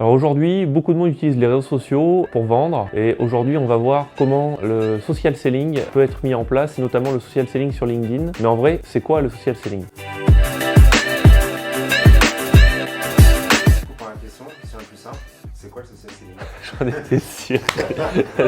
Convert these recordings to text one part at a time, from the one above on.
Alors aujourd'hui, beaucoup de monde utilise les réseaux sociaux pour vendre et aujourd'hui on va voir comment le social selling peut être mis en place, notamment le social selling sur LinkedIn. Mais en vrai, c'est quoi le social selling? Pour la question la plus simple, c'est quoi le social selling? J'en étais sûr,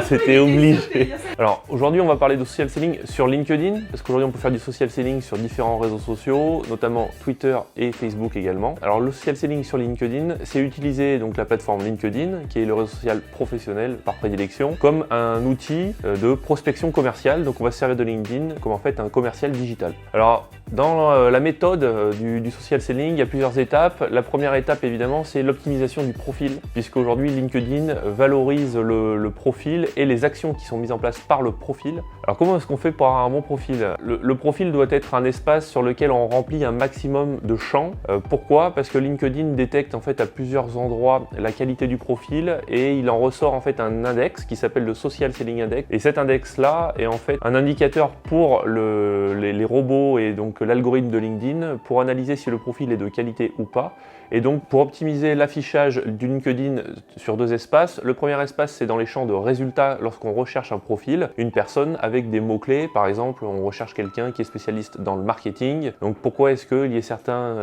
c'était obligé. Alors aujourd'hui on va parler de social selling sur LinkedIn, parce qu'aujourd'hui on peut faire du social selling sur différents réseaux sociaux, notamment Twitter et Facebook également. Alors le social selling sur LinkedIn, c'est utiliser donc la plateforme LinkedIn, qui est le réseau social professionnel par prédilection, comme un outil de prospection commerciale. Donc on va se servir de LinkedIn comme en fait un commercial digital. Alors dans la méthode du social selling, il y a plusieurs étapes. La première étape évidemment c'est l'optimisation du profil, puisqu'aujourd'hui LinkedIn valorise le profil et les actions qui sont mises en place par le profil. Alors comment est-ce qu'on fait pour avoir un bon profil? Le profil doit être un espace sur lequel on remplit un maximum de champs. Pourquoi? Parce que LinkedIn détecte en fait à plusieurs endroits la qualité du profil et il en ressort en fait un index qui s'appelle le Social Selling Index. Et cet index-là est en fait un indicateur pour les robots et donc l'algorithme de LinkedIn pour analyser si le profil est de qualité ou pas. Et donc pour optimiser l'affichage du LinkedIn sur deux espaces, le premier espace c'est dans les champs de résultats lorsqu'on recherche un profil, une personne avec des mots-clés. Par exemple, on recherche quelqu'un qui est spécialiste dans le marketing. Donc pourquoi est-ce qu'il y a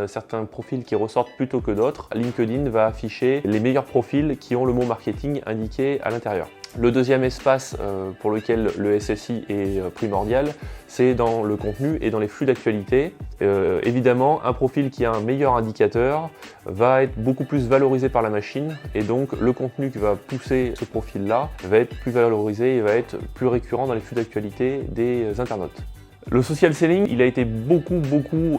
certains profils qui ressortent plutôt que d'autres? LinkedIn va afficher les meilleurs profils qui ont le mot marketing indiqué à l'intérieur. Le deuxième espace pour lequel le SSI est primordial, c'est dans le contenu et dans les flux d'actualité. Évidemment, un profil qui a un meilleur indicateur va être beaucoup plus valorisé par la machine et donc le contenu qui va pousser ce profil-là va être plus valorisé et va être plus récurrent dans les flux d'actualité des internautes. Le social selling, il a été beaucoup,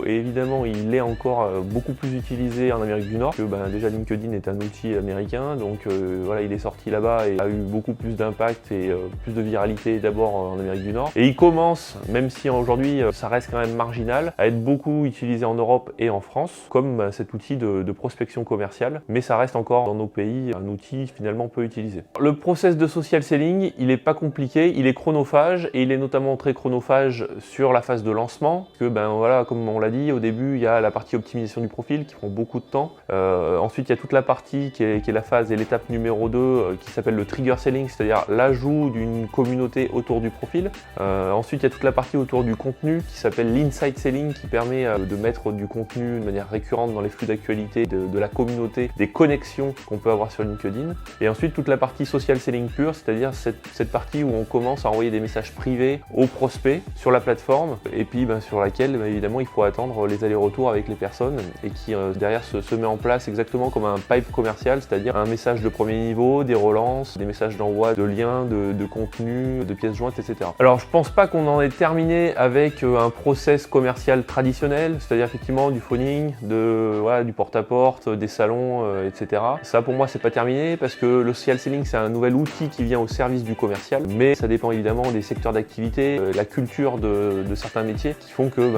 et évidemment il est encore beaucoup plus utilisé en Amérique du Nord, que déjà LinkedIn est un outil américain, donc voilà, il est sorti là-bas et a eu beaucoup plus d'impact et plus de viralité d'abord en Amérique du Nord. Et il commence, même si aujourd'hui ça reste quand même marginal, à être beaucoup utilisé en Europe et en France, comme cet outil de prospection commerciale, mais ça reste encore dans nos pays un outil finalement peu utilisé. Le process de social selling, il n'est pas compliqué, il est chronophage et il est notamment très chronophage sur la phase de lancement, que voilà, comme on l'a dit au début, il y a la partie optimisation du profil qui prend beaucoup de temps. Ensuite il y a toute la partie qui est la phase et l'étape numéro 2 qui s'appelle le trigger selling, c'est-à-dire l'ajout d'une communauté autour du profil. Ensuite il y a toute la partie autour du contenu qui s'appelle l'insight selling, qui permet de mettre du contenu de manière récurrente dans les flux d'actualité de la communauté, des connexions qu'on peut avoir sur LinkedIn. Et ensuite toute la partie social selling pure, c'est-à-dire cette partie où on commence à envoyer des messages privés aux prospects sur la plateforme et puis sur laquelle évidemment il faut attendre les allers-retours avec les personnes et qui derrière se met en place exactement comme un pipe commercial, c'est-à-dire un message de premier niveau, des relances, des messages d'envoi de liens, de contenu, de pièces jointes, etc. Alors je pense pas qu'on en ait terminé avec un process commercial traditionnel, c'est-à-dire effectivement du phoning, du porte-à-porte, des salons, etc. Ça pour moi c'est pas terminé parce que le social selling c'est un nouvel outil qui vient au service du commercial, mais ça dépend évidemment des secteurs d'activité, la culture de certains métiers qui font que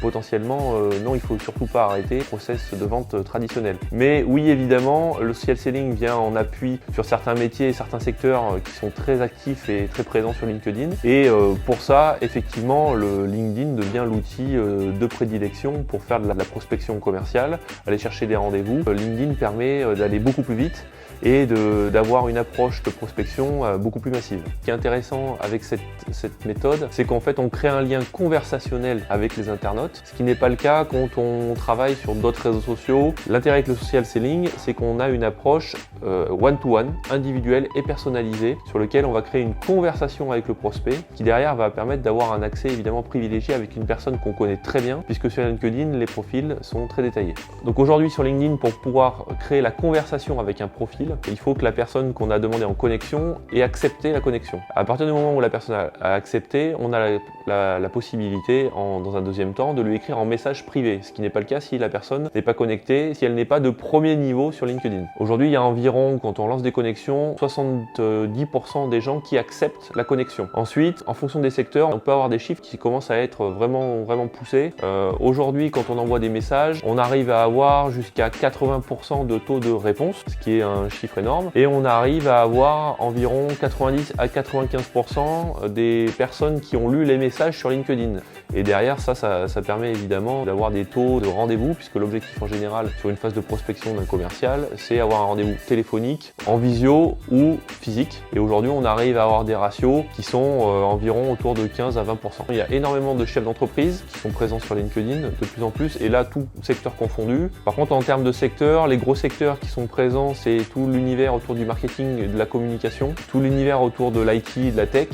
potentiellement non, il faut surtout pas arrêter le process de vente traditionnel. Mais oui, évidemment, le social selling vient en appui sur certains métiers et certains secteurs qui sont très actifs et très présents sur LinkedIn. Et pour ça, effectivement, le LinkedIn devient l'outil de prédilection pour faire de la prospection commerciale, aller chercher des rendez-vous. LinkedIn permet d'aller beaucoup plus vite et d'avoir une approche de prospection beaucoup plus massive. Ce qui est intéressant avec cette méthode, c'est qu'en fait on crée un lien conversationnel avec les internautes, ce qui n'est pas le cas quand on travaille sur d'autres réseaux sociaux. L'intérêt avec le social selling, c'est qu'on a une approche one-to-one, individuelle et personnalisée, sur lequel on va créer une conversation avec le prospect, qui derrière va permettre d'avoir un accès évidemment privilégié avec une personne qu'on connaît très bien, puisque sur LinkedIn, les profils sont très détaillés. Donc aujourd'hui sur LinkedIn, pour pouvoir créer la conversation avec un profil, il faut que la personne qu'on a demandé en connexion ait accepté la connexion. À partir du moment où la personne a accepté, on a la possibilité, dans un deuxième temps, de lui écrire en message privé, ce qui n'est pas le cas si la personne n'est pas connectée, si elle n'est pas de premier niveau sur LinkedIn. Aujourd'hui, il y a environ, quand on lance des connexions, 70% des gens qui acceptent la connexion. Ensuite, en fonction des secteurs, on peut avoir des chiffres qui commencent à être vraiment poussés. Aujourd'hui, quand on envoie des messages, on arrive à avoir jusqu'à 80% de taux de réponse, ce qui est un chiffre énorme, et on arrive à avoir environ 90 à 95% des personnes qui ont lu les messages sur LinkedIn. Et derrière, ça permet évidemment d'avoir des taux de rendez-vous, puisque l'objectif en général sur une phase de prospection d'un commercial, c'est avoir un rendez-vous téléphonique, en visio ou physique. Et aujourd'hui, on arrive à avoir des ratios qui sont environ autour de 15 à 20%. Il y a énormément de chefs d'entreprise qui sont présents sur LinkedIn de plus en plus, et là, tout secteur confondu. Par contre, en termes de secteurs, les gros secteurs qui sont présents, c'est tout l'univers autour du marketing et de la communication, tout l'univers autour de l'IT et de la tech,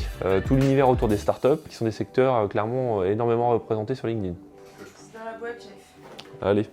tout l'univers autour des startups, qui sont des secteurs clairement énormément représentés sur LinkedIn. C'est dans la boîte, chef. Allez.